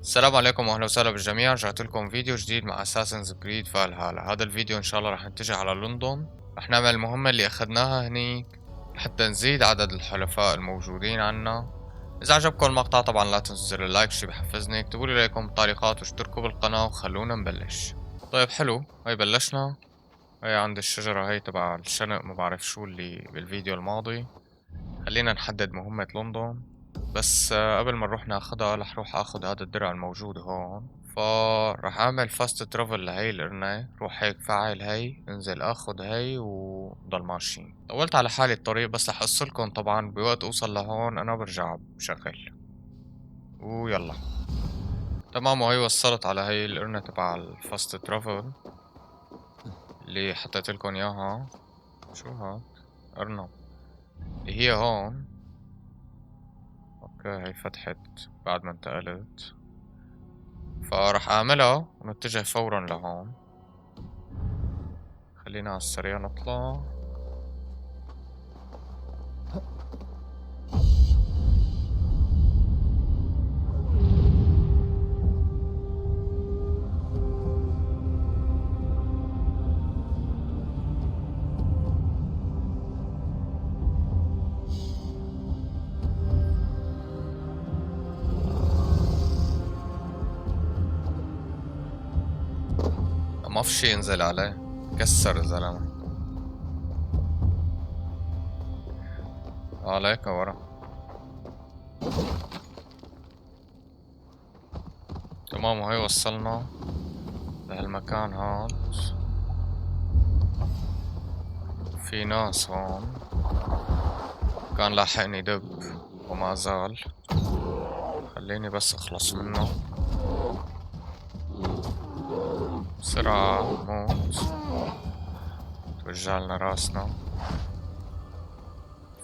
السلام عليكم واهلا وسهلا بالجميع. رجعت لكم فيديو جديد مع اساسنز كريد فالهالا. هذا الفيديو ان شاء الله راح نتجه على لندن. راح نعمل المهمة اللي اخذناها هنيك حتى نزيد عدد الحلفاء الموجودين عنا. اذا عجبكم المقطع طبعا لا تنسوا اللايك، شي بحفزني. اكتبوا لي رايكم بالتعليقات واشتركوا بالقناة وخلونا نبلش. طيب حلو، هاي بلشنا. هاي عند الشجرة هاي تبع الشنق، ما بعرف شو اللي بالفيديو الماضي. خلينا نحدد مهمة لندن. بس قبل ما نروح ناخدها رح روح اخد هذا الدرع الموجود هون. فراح اعمل فاست ترافل لهي القرنة. روح هيك فعل هي، انزل اخد هي وضل ماشي. طولت على حالي الطريق بس رح اقصلكن طبعا بوقت اوصل لهون انا برجع بشغل. ويلا تمام. وهي وصلت على هي القرنة تبع الفاست ترافل اللي حطيت لكم اياها. شو هاد؟ ارنب اللي هي هون. اوكي هي فتحت بعد ما انتقلت، فراح اعملها ونتجه فورا لهون. خلينا على السريع نطلع. ما في شي ينزل عليه، كسر الزلمة. عليك ورا. تمام وهي وصلنا لهالمكان هاد. في ناس هون، كان لاحقني دب وما زال. خليني بس اخلص منه بسرعة. موت، توجعلنا راسنا.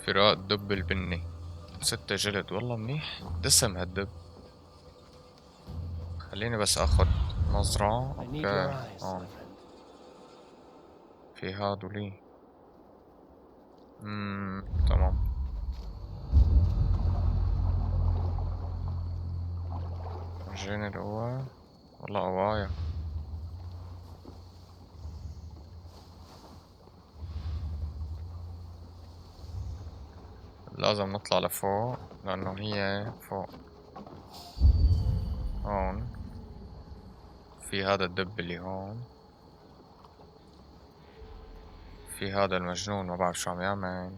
فراق الدب البني 6 جلد، والله منيح دسم هالدب. خليني بس اخد نظرة. اوكي في هادولي. تمام. جيني الأول. والله قوايا. لازم نطلع لفوق لأنه هي فوق. هون في هذا الدب اللي هون. في هذا المجنون ما بعرف شو عم يعمل.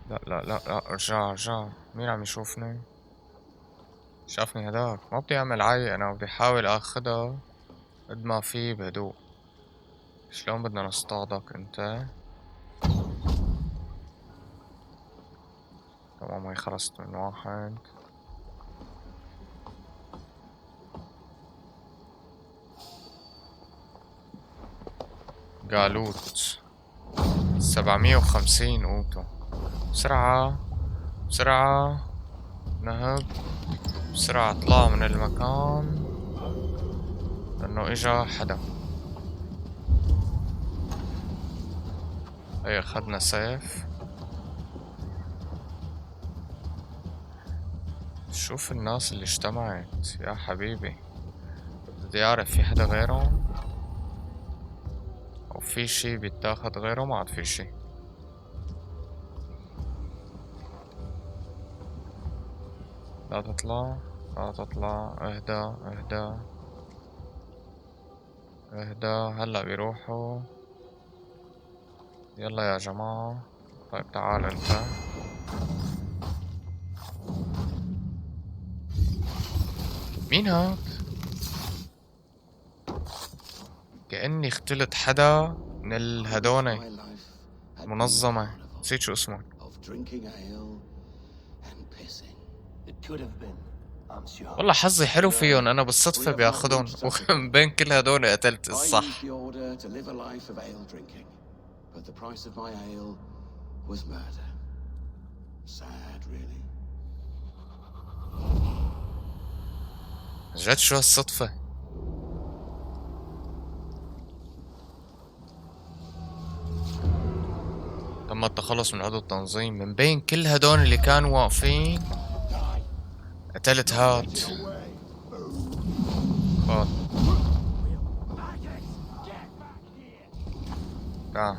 لا لا لا لا، ارجع. مين عم يشوفني؟ شافني هداك. ما بدي اعمل عي، انا بدي احاول اخدها قد ما في بهدوء. شلون بدنا نصطادك انت؟ تمام هي خلصت من واحد. قالوت 750 اوتو. بسرعة بسرعة، نهب بسرعة، اطلع من المكان لأنه إجا حدا. هي أخدنا سيف. شوف الناس اللي اجتمعت يا حبيبي. بدي أعرف في حدا غيرهم أو في شي بيتاخد غيره. ما عاد في شي. لا تطلع لا تطلع. اهدى اهدى اهدى. هلا بيروحوا. يلا يا جماعة. طيب تعال انت. مين هاد؟ كأني اختلت حدا من الهدونة منظمة، نسيت شو اسمه. والله حظي حلو فيهم، انا بالصدفة بياخدهم ومن بين كل هدول قتلت الصح. جد شو هالصدفة. تم التخلص من عضو التنظيم من بين كل هدول اللي كانوا واقفين. قتلت هاد. خد تعال.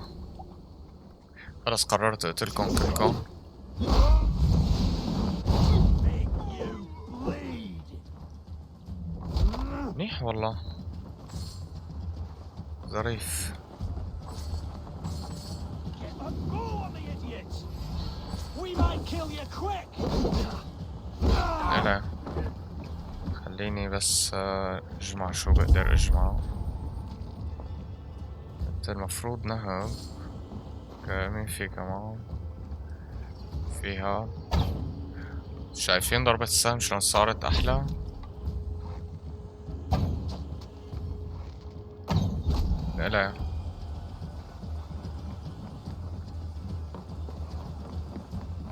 خلص قررت اقتلكم كلكم. منيح والله، ظريف. لا خليني بس اجمع شو بقدر اجمع. انت المفروض نهب. مين في كمان؟ فيها. شايفين ضربة السهم شلون صارت احلى؟ لا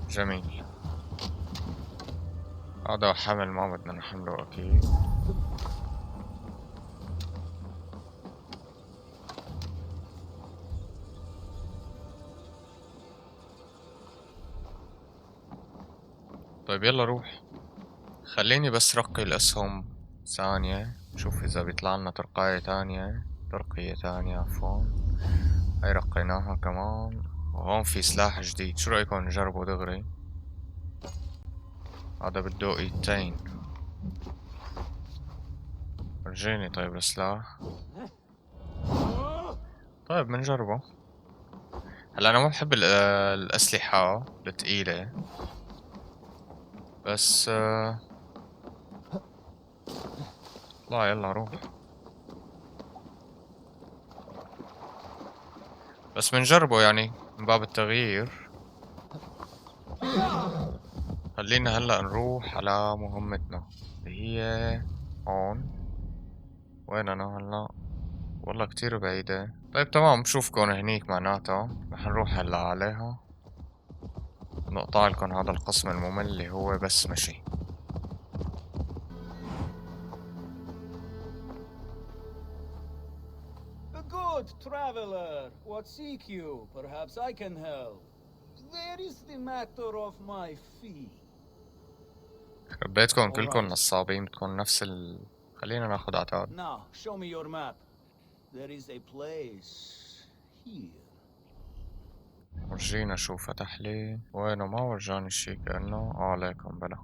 جميل. هذا حمل ما بدنا نحمله اكيد. طيب يلا روح. خليني بس رقي الاسهم ثانية، شوف اذا بيطلع لنا ترقية تانية عفوا. هاي رقيناها كمان. وهون في سلاح جديد، شو رأيكم نجربه دغري؟ هذا بده ايدتين. ورجيني طيب السلاح. طيب بنجربه. هلا انا ما بحب الاسلحة الثقيلة، بس لا يلا روح. بس بنجربه يعني من باب التغيير. خلينا هلا نروح على مهمتنا اللي هي هون. وين انا هلا؟ والله كتير بعيدة. طيب تمام، بشوفكن هنيك معناتها رح نروح هلا عليها. نقطع لكم هذا القسم الممل اللي هو بس مشي. A good traveler, what seek you? Perhaps I can help. There is the matter of my fee. ربيتكم كلكم نصابين، بدكم نفس خلينا ناخد عتاد. Now, show me your map. There is a place here. ورجينا شو فتح لي. وينه؟ ما ورجاني شي كأنه. عليكم بلا.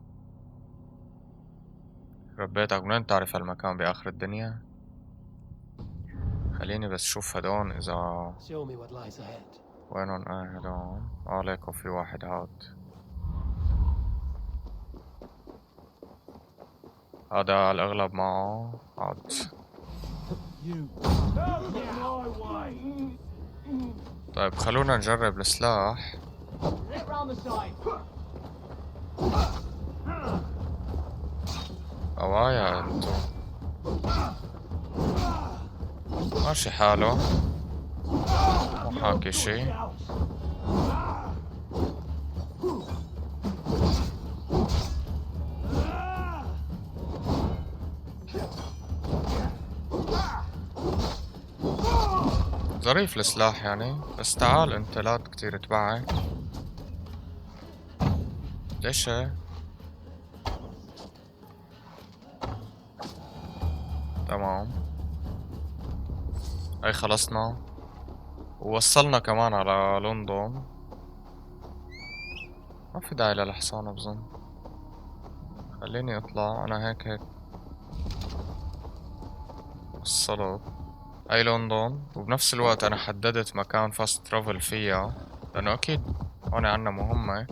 ربيتك منين تعرف هالمكان بآخر الدنيا؟ خليني بس شوف هدون إذا وينهم. هدون. عليكم في واحد هاد. هذا على الأغلب معه هاد. طيب خلونا نجرب السلاح. أوايا انتو ماشي حاله، مو حاكي شي. ظريف السلاح يعني، بس تعال انت لا كتير تبعي. ليش هيك؟ تمام. هاي خلصنا ووصلنا كمان على لندن. ما في داعي للحصانة بظن. خليني اطلع انا هيك. وصلت. هاي لندن، وبنفس الوقت انا حددت مكان فاست ترافل فيها، لانه اكيد هون عنا مهمة،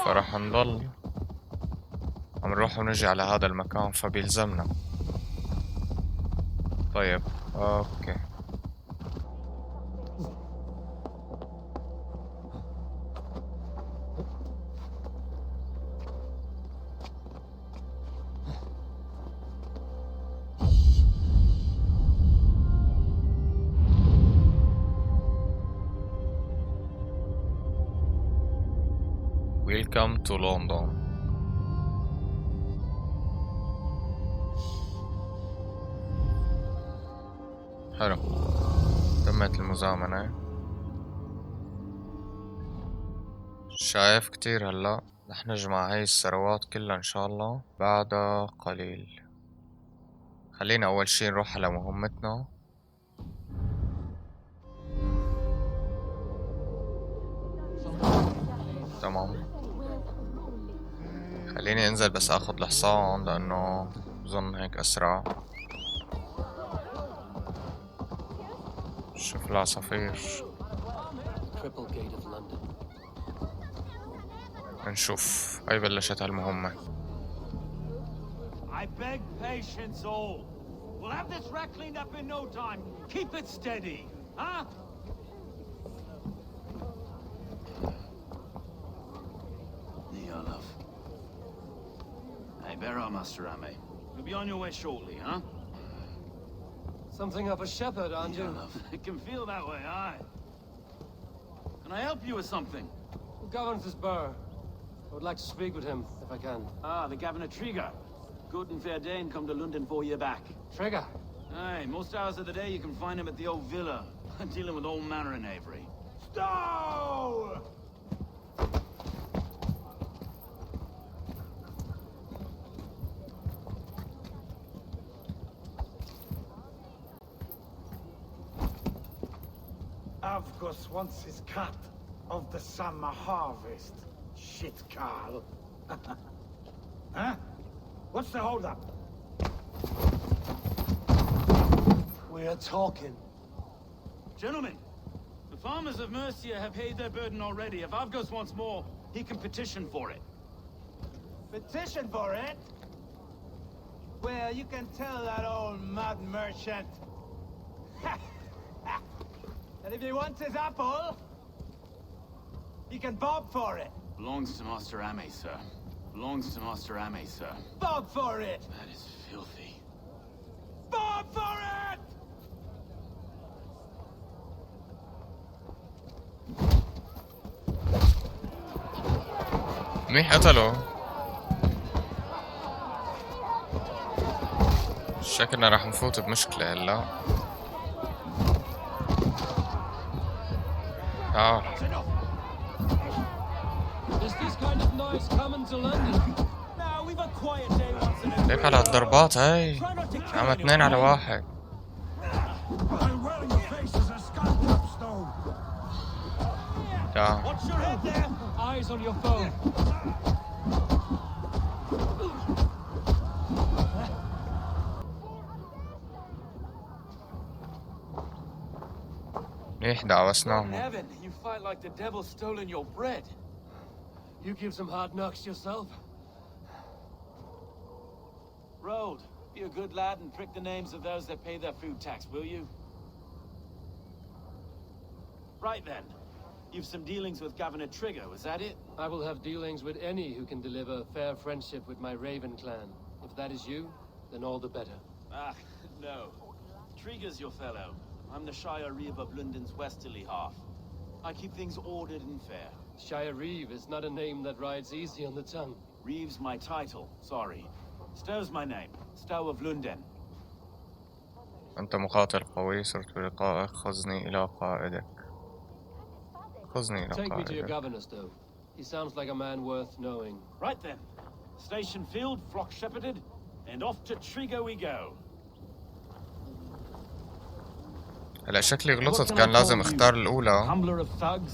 فرح نضل عم نروح ونجي على هذا المكان فبيلزمنا. طيب اوكي. Welcome to London. حلو، تمت المزامنة. شايف كتير هلا رح نجمع هاي الثروات كلها ان شاء الله بعد قليل. خلينا اول شي نروح على مهمتنا. تمام، خليني انزل بس اخذ الحصان لانه بظن هيك اسرع. شوف العصافير. نشوف هاي بلشت هالمهمة. I beg patience all. We'll have this wreck cleaned up in no time. Keep it steady, huh? Yeah, love. Hey, bear on, Master Ame. You'll be on your way shortly, huh? Something of a shepherd, aren't you? Yeah, love. It can feel that way, aye. Can I help you with something? Who governs this burr? I would like to speak with him, if I can. Ah, the Governor Trigger. Good and fair Dane come to London 4 years back. Trigger? Aye, most hours of the day you can find him at the old villa, dealing with all manner in Avery. Stow! Avgus wants his cut of the summer harvest. Shit, Carl. Huh? What's the holdup? We're talking. Gentlemen, the farmers of Mercia have paid their burden already. If Avgus wants more, he can petition for it. Petition for it? Well, you can tell that old mud merchant. And if he wants his apple, he can bob for it. Belongs to Master Ame, sir. Belongs to Master Ame, sir. Bob for it! That is filthy. Bob for it! منيح قتله. شكلنا راح نفوت بمشكلة هلا. تعال. Is this kind of noise coming to London? Now we've a quiet day once in a ليك على الضربات هاي. عم 2 على 1. تعال. Watch your head there! Eyes on your phone. منيح In دعوسناهم. heaven, you fight like the devil's stolen your bread. You give some hard knocks yourself? Road, be a good lad and prick the names of those that pay their food tax, will you? Right then. You've some dealings with Governor Trigger, was that it? I will have dealings with any who can deliver fair friendship with my Raven clan. If that is you, then all the better. Ah, no. Trigger's your fellow. I'm the Shire Reeve of London's westerly half. I keep things ordered and fair. Shire Reeve is not a name that rides easy on the tongue. Reeve's my title, sorry. Stow's my name. Stow of London. أنت مقاتل قوي. صرت بلقائك. خذني إلى قائدك. خذني إلى Take me to your قائدك. governor, Stowe. He sounds like a man worth knowing. Right then. Station field, flock shepherded, and off to Trigger we go. هلا شكلي غلطت. كان لازم اختار الأولى Humbler of thugs,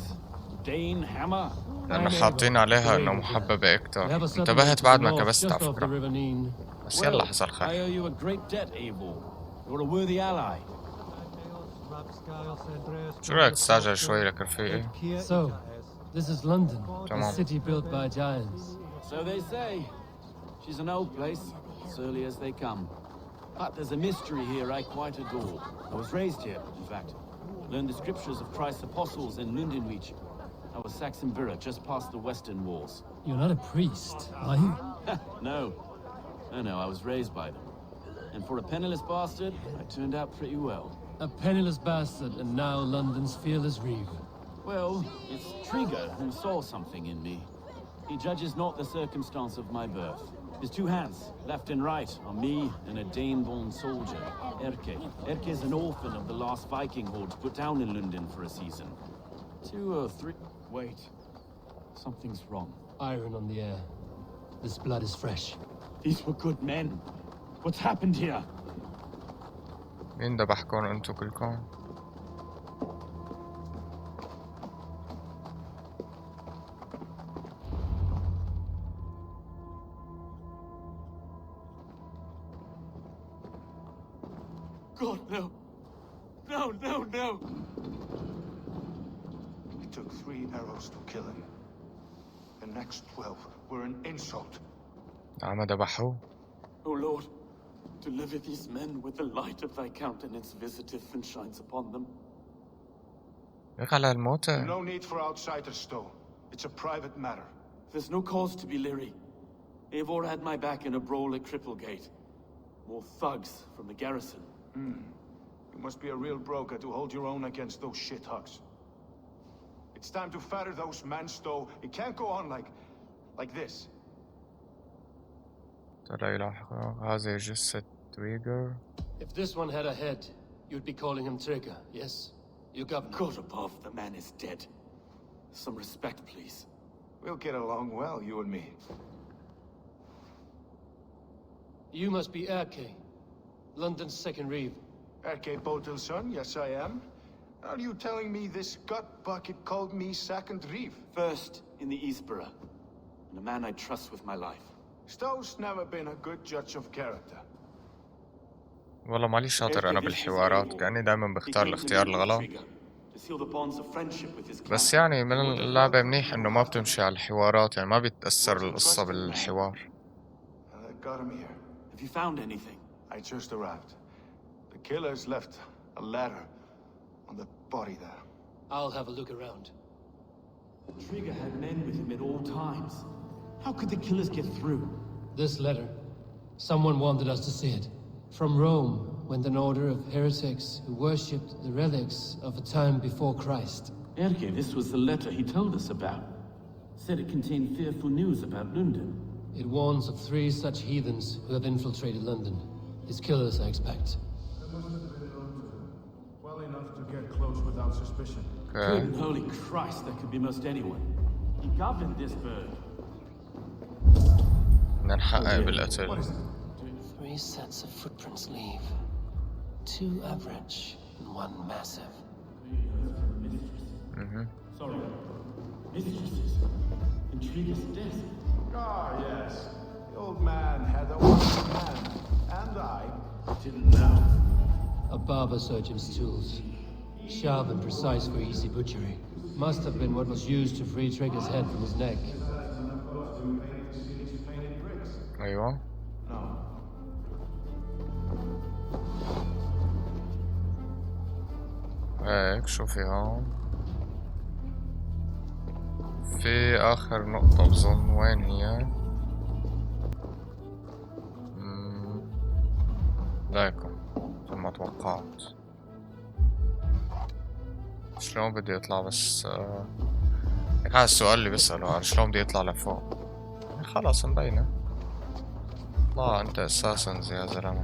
Dane Hammer. لأنه حاطين عليها إنه محببة أكتر. انتبهت بعد ما كبست على فكرة. بس يلا حصل I خير. owe you a great debt, Abel. You're a worthy ally. شو رأيك تستعجل شوي لك رفيقي؟ So, this is London, a Tamam. city built by giants. So they say. She's an old place, surly as they come. But there's a mystery here I quite adore. I was raised here, in fact. Learned the scriptures of Christ's apostles in Lundenwich. I was Saxon Villa, just past the western walls. You're not a priest, are you? No. No, I was raised by them. And for a penniless bastard, I turned out pretty well. A penniless bastard and now London's fearless reeve. Well, it's Trigger who saw something in me. He judges not the circumstance of my birth. His two hands, left and right, are me and a Dane-born soldier, Erke. Erke is an orphan of the last Viking horde put down in London for a season. 2 or 3... Wait. Something's wrong. Iron on the air. This blood is fresh. These were good men. What's happened here? مين ذبحكم انتو كلكم؟ God, no. No, no, no. It took 3 arrows to kill him. The next 12 were an insult. عم ذبحوه. O Lord, deliver these men with the light of thy countenance visiteth and shines upon them. هيك على الموتى. No need for outsiders, though. It's a private matter. There's no cause to be leery. Eivor had my back in a brawl at Cripplegate. More thugs from the garrison. You must be a real broker to hold your own against those shithugs. It's time to fetter those men, Stowe. It can't go on like this. ترى يلاحظوا هذه جثة تريجر. If this one had a head, you'd be calling him Trigger, yes? You governor. God above, the man is dead. Some respect, please. We'll get along well, you and me. You must be Erke, London's second reeve. Erke Botelson, yes I am. Are you telling me this gut bucket called me second reeve? First in the Eastborough, and a man I trust with my life. Stowe's never been a good judge of character. والله مالي شاطر أنا بالحوارات، كأني دائما بختار الاختيار الغلط. بس يعني من اللعبة منيح إنه ما بتمشي على الحوارات، يعني ما بيتأثر القصة بالحوار. Got him here. Have you found anything? I just arrived. The killers left a ladder on the body there. I'll have a look around. Trigger had men with him at all times. How could the killers get through? This letter. Someone wanted us to see it. From Rome went an order of heretics who worshipped the relics of a time before Christ. Erke, this was the letter he told us about. Said it contained fearful news about London. It warns of 3 such heathens who have infiltrated London. His killers, I expect. Well enough to get close without suspicion. Good and holy Christ, that could be most anyone. He governed this bird. بدنا نحقق بالقتل. 3 sets of footprints leave. 2 average and 1 massive. Sorry. Mistresses. Intriguous death. Ah, yes. The old man had a one man, and I Didn't know. A barber surgeon's tools. Sharp and precise for easy butchery. Must have been what was used to free Trigger's head from his neck. أيوة. هيك شوفي هون في آخر نقطة بظن. وين هي؟ لايكم ثم توقعت. شلون بدي يطلع بس هيك هذا السؤال اللي بسأله، شلون بدي يطلع لفوق؟ خلاص مبينة. اطلع انت اساسنز يا زلمة.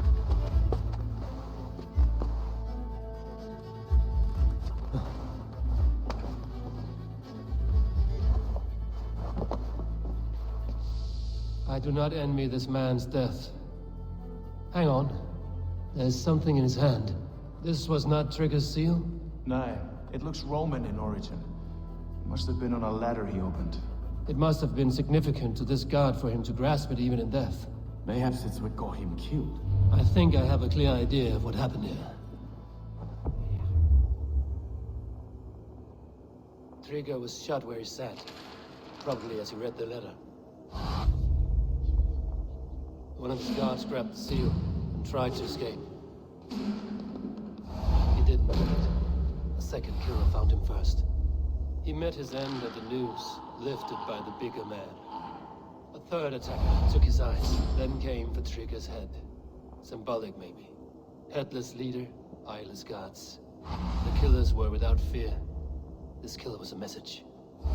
I do not envy this man's death. Hang on. There's something in his hand. This was not Trigger's seal? No, it looks Roman in origin. Must have been on a ladder he opened. It must have been significant to this god for him to grasp it even in death. Mayhaps it's what got him killed. I think I have a clear idea of what happened here. Trigger was shot where he sat, probably as he read the letter. One of his guards grabbed the seal and tried to escape. He didn't do it. A second killer found him first. He met his end at the noose, lifted by the bigger man. A third attacker took his eyes, then came for Trigger's head. Symbolic, maybe. Headless leader, eyeless guards. The killers were without fear. This killer was a message.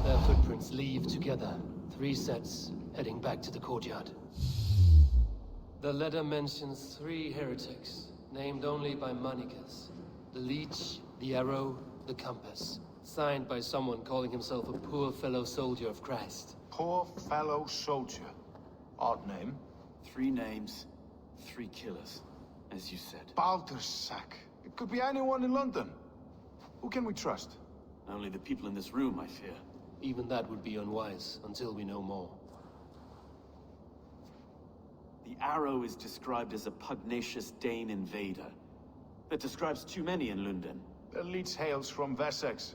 Their footprints leave together, 3 sets, heading back to the courtyard. The letter mentions 3 heretics, named only by monikers. The leech, the arrow, the compass. Signed by someone calling himself a poor fellow soldier of Christ. Poor fellow soldier. Odd name. 3 names, 3 killers, as you said. Baldersack. It could be anyone in London. Who can we trust? Only the people in this room, I fear. Even that would be unwise until we know more. The Arrow is described as a pugnacious Dane invader. That describes too many in London. The leech hails from Wessex.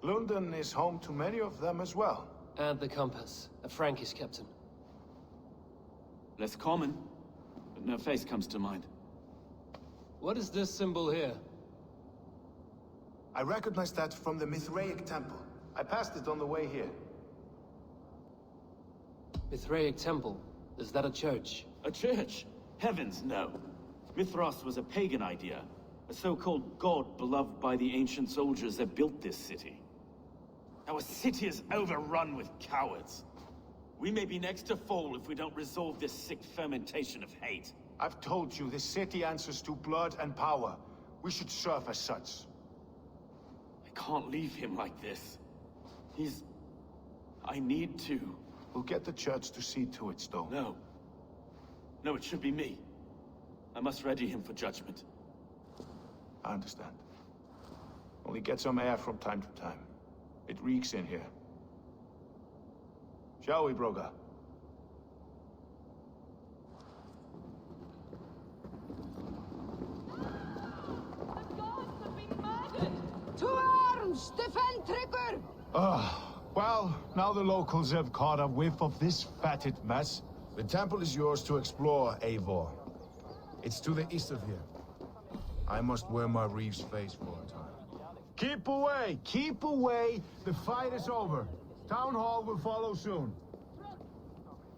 London is home to many of them as well. And the Compass, a Frankish captain. Less common, but no face comes to mind. What is this symbol here? I recognize that from the Mithraic temple. I passed it on the way here. Mithraic temple? Is that a church? A church? Heavens, no. Mithras was a pagan idea. A so-called god beloved by the ancient soldiers that built this city. Our city is overrun with cowards. We may be next to fall if we don't resolve this sick fermentation of hate. I've told you, this city answers to blood and power. We should serve as such. I can't leave him like this. I need to. We'll get the church to see to it, Stone. No. No, it should be me. I must ready him for judgment. I understand. Only get some air from time to time. It reeks in here. Shall we, Broga? To arms! Defend Trigger! Well, now the locals have caught a whiff of this fatted mess. The temple is yours to explore, Eivor. It's to the east of here. I must wear my Reeve's face for a time. Keep away! Keep away! The fight is over. Town hall will follow soon.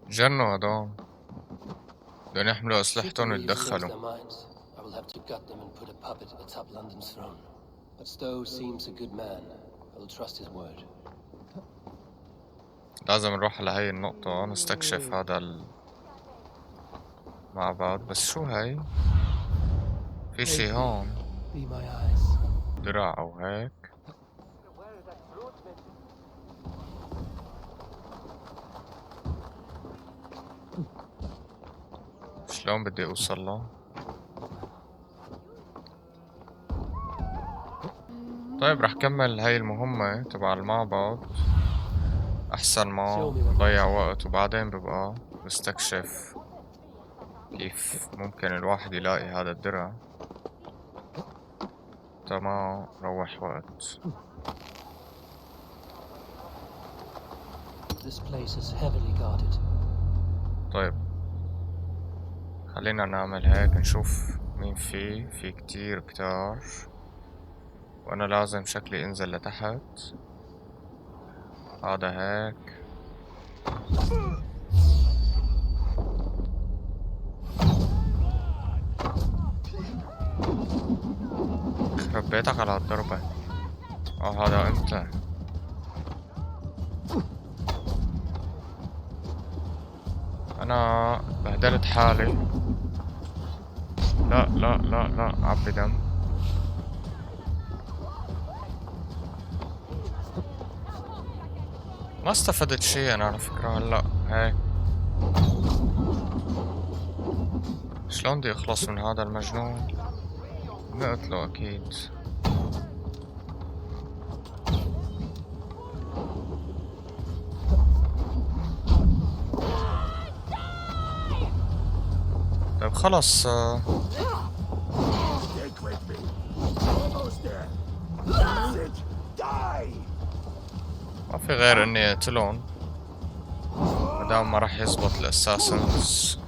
جنوا هدول بدهم يحملوا أسلحتهم People who use ويتدخلوا. their minds. I will have to gut them and put a puppet atop London's throne. But Stowe seems a good man. I will trust his word. لازم نروح على هاي النقطة نستكشف هذا المعبد. بس شو هاي؟ في شي هون Be my eyes. درع أو هيك. شلون بدي أوصل له؟ طيب رح كمل هاي المهمة تبع المعبد أحسن ما نضيع وقت، وبعدين ببقى بستكشف كيف ممكن الواحد يلاقي هذا الدرع تما روح وقت. This place is heavily guarded. طيب خلينا نعمل هيك نشوف مين في كتير كتار، وانا لازم شكلي انزل لتحت. هذا هيك خرب بيتك على هالضربة. هذا انت. انا بهدلت حالي. لا لا لا لا عبي دم. ما استفدت شي انا على فكرة هلا. هيك شلون بدي اخلص من هذا المجنون؟ نقتله اكيد. طيب خلص ما في غير اني اقتلهم مادام ما راح يزبط الاساسنز.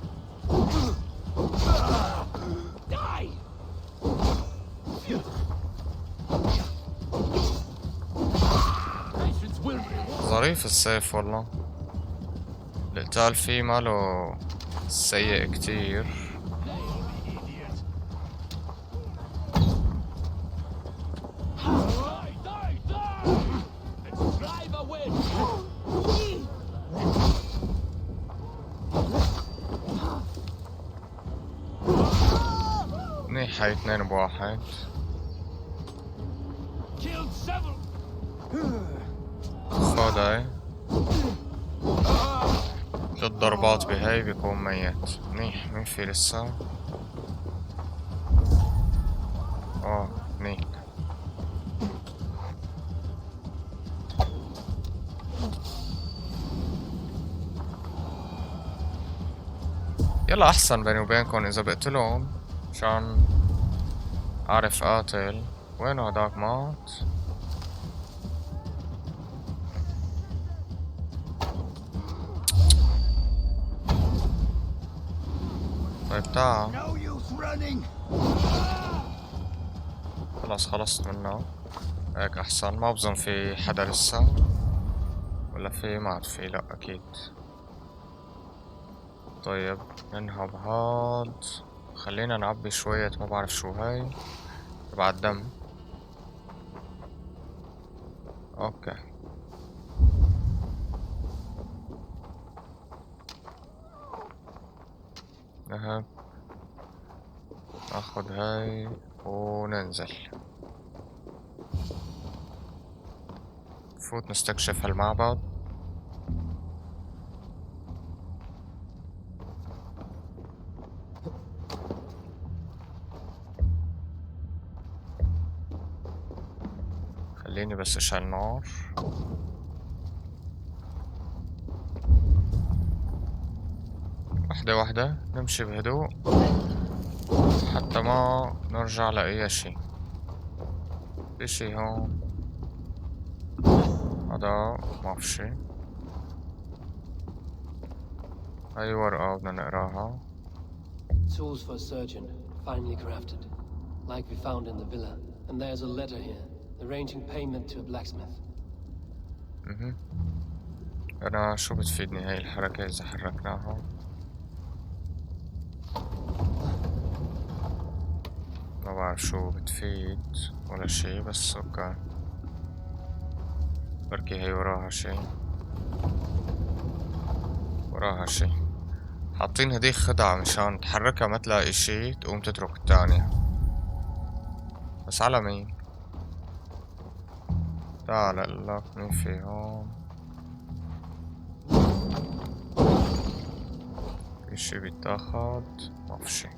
ظريف السيف والله. القتال فيه ماله سيء كتير. منيح هاي 2 بواحد. خد هاي 3 ضربات بهاي بيكون ميت. منيح. مين في لسه؟ منيح. يلا احسن بيني وبينكم اذا بقتلهم عشان اعرف قاتل. وينه هداك؟ مات. طيب تعال. خلاص خلصت منه. هيك احسن. ما بظن في حدا لسه، ولا في؟ ما عاد في. لا اكيد. طيب ننهب هاد. خلينا نعبي شوية ما بعرف شو هاي تبع الدم. اوكي. نهب. ناخد هاي وننزل. نفوت نستكشف هالمعبد. خليني بس اشعل نار. واحدة واحدة نمشي بهدوء حتى ما نرجع لأي شي. في شي هون؟ هذا ما في شي. هاي ورقة بدنا نقراها. Tools for a surgeon, finely crafted, like we found in the villa. And there's a letter here, arranging payment to a blacksmith. أنا شو بتفيدني هاي الحركة إذا حركناها؟ ما بعرف شو بتفيد ولا شي، بس اوكي. بركي هي وراها شي. وراها شي. حاطين هديك خدعة مشان تحركها ما تلاقي شي تقوم تترك التانية. بس على مين؟ تعال اقلك مين في هون. في شي بيتاخد؟ ما في شي.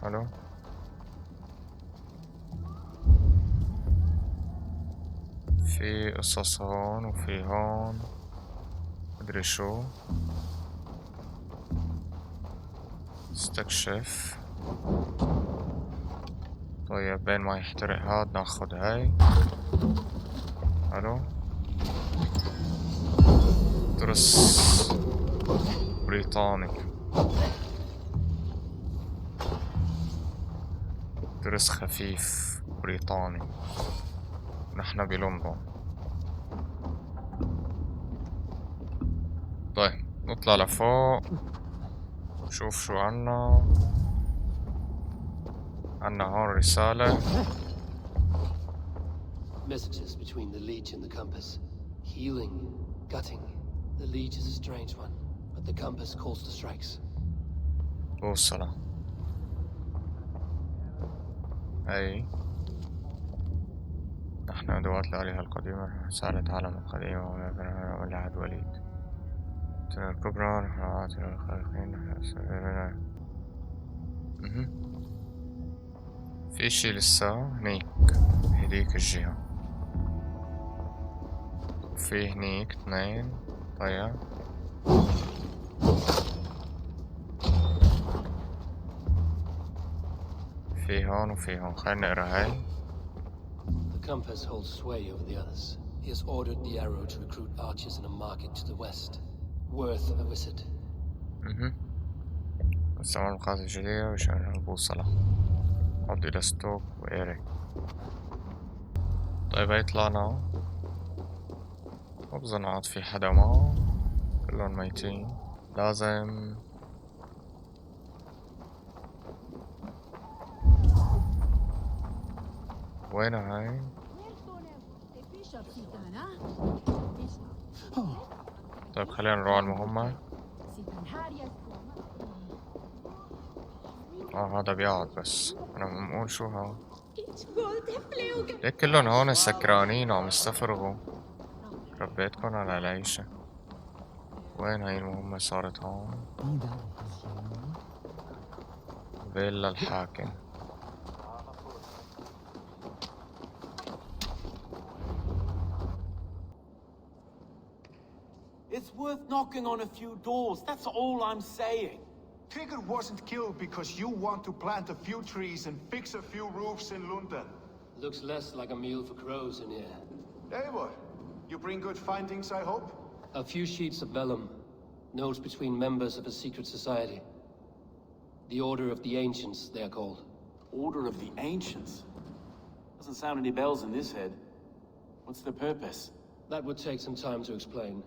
حلو. في قصص هون وفي هون مدري شو. استكشف. طيب بين ما يحترق هاد ناخد هاي. حلو. درس بريطاني. درس خفيف بريطاني. نحن بلندن. طيب نطلع لفوق نشوف شو عنا. عنا هون رسالة. Messages between the leech and the compass. Healing, gutting. The leech is a strange one, but the compass calls to strikes. بوصلة. أي نحن أدوات الآلهة القديمة. رسالة عالم القديمة ولعهد وليد. الكبرى. نحن عاتل الخالقين. نحن أسرنا. في شي لسه هنيك هديك الجهة. وفي هنيك 2. طيب في هون وفي هون. خلينا نقرا هاي. The compass holds sway over the others. He has ordered the arrow to recruit archers in a market to the west. Worth a visit. استعمال القاعدة الجديدة بشأن البوصلة. عد إلى ستوك وإيريك. طيب هاي طلعنا. ما بظن عاد في حدا معه. كلهم ميتين. لازم وين هاي؟ طيب خلينا نروح على المهمة. هذا بيقعد بس انا عم اقول شو ها. ليك كلن هون سكرانين وعم يستفرغوا. ربيتكن على العيشة. وين هاي المهمة صارت هون؟ فيلا الحاكم. It's worth knocking on a few doors, that's all I'm saying. Trigger wasn't killed because you want to plant a few trees and fix a few roofs in London. Looks less like a meal for crows in here. Eivor, you bring good findings, I hope? A few sheets of vellum. Notes between members of a secret society. The Order of the Ancients, they are called. Order of the Ancients? Doesn't sound any bells in this head. What's the purpose? That would take some time to explain.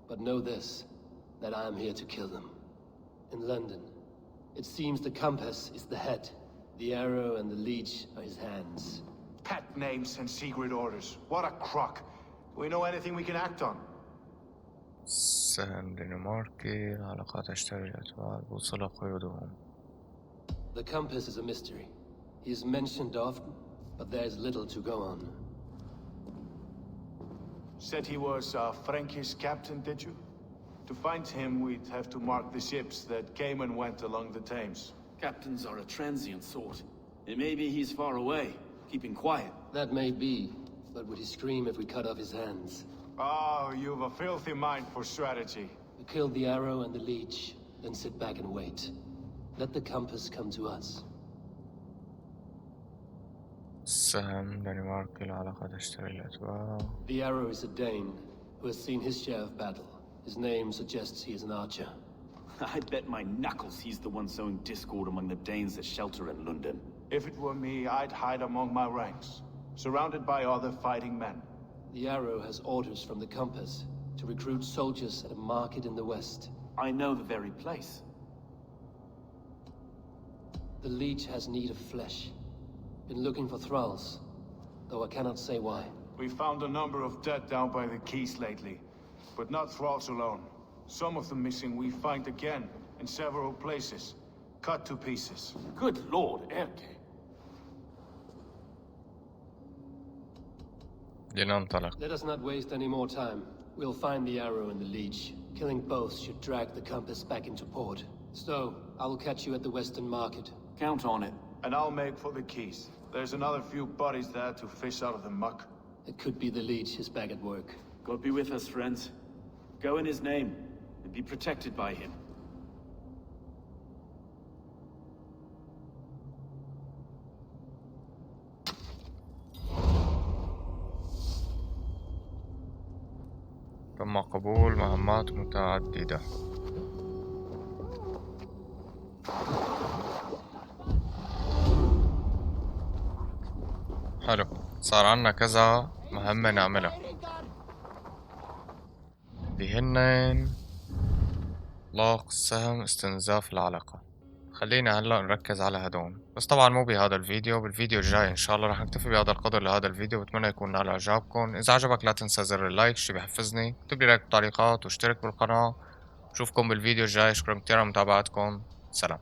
But know this, that I am here to kill them. In London, it seems the compass is the head. The arrow and the leech are his hands. Pet names and secret orders. What a crock. Do we know anything we can act on? سهم دنماركي العلاقات تشتري الأدوار بوصلة قيودهم. The compass is a mystery. He is mentioned often, but there is little to go on. Said he was a Frankish captain, did you? To find him, we'd have to mark the ships that came and went along the Thames. Captains are a transient sort. It may be he's far away, keeping quiet. That may be, but would he scream if we cut off his hands? Oh, you've a filthy mind for strategy. We kill the arrow and the leech, then sit back and wait. Let the compass come to us. سهم دنماركي العلاقة تشتري الأدوار. The arrow is a Dane who has seen his share of battle. His name suggests he is an archer. I bet my knuckles he's the one sowing discord among the Danes that shelter in London. If it were me, I'd hide among my ranks, surrounded by other fighting men. The arrow has orders from the compass to recruit soldiers at a market in the west. I know the very place. The leech has need of flesh. Been looking for thralls, though I cannot say why. We found a number of dead down by the quays lately, but not thralls alone. Some of the missing we find again in several places, cut to pieces. Good lord, Erke. لننطلق. Let us not waste any more time. We'll find the arrow and the leech. Killing both should drag the compass back into port. So, I will catch you at the western market. Count on it. And I'll make for the quays. There's another few bodies there to fish out of the muck. It could be the leech is back at work. God be with us, friends. Go in his name, and be protected by him. تم قبول مهمات متعددة. حلو، صار عنا كذا مهمة نعملها بهن اطلاق السهم، استنزاف العلاقة. خلينا هلا نركز على هدول، بس طبعا مو بهذا الفيديو. بالفيديو الجاي ان شاء الله رح نكتفي بهذا القدر لهذا الفيديو. بتمنى يكون نال اعجابكم. اذا عجبك لا تنسى زر اللايك، شي بحفزني. اكتب لي رايك بالتعليقات واشترك بالقناة. اشوفكم بالفيديو الجاي. شكرا كتير على متابعتكم. سلام.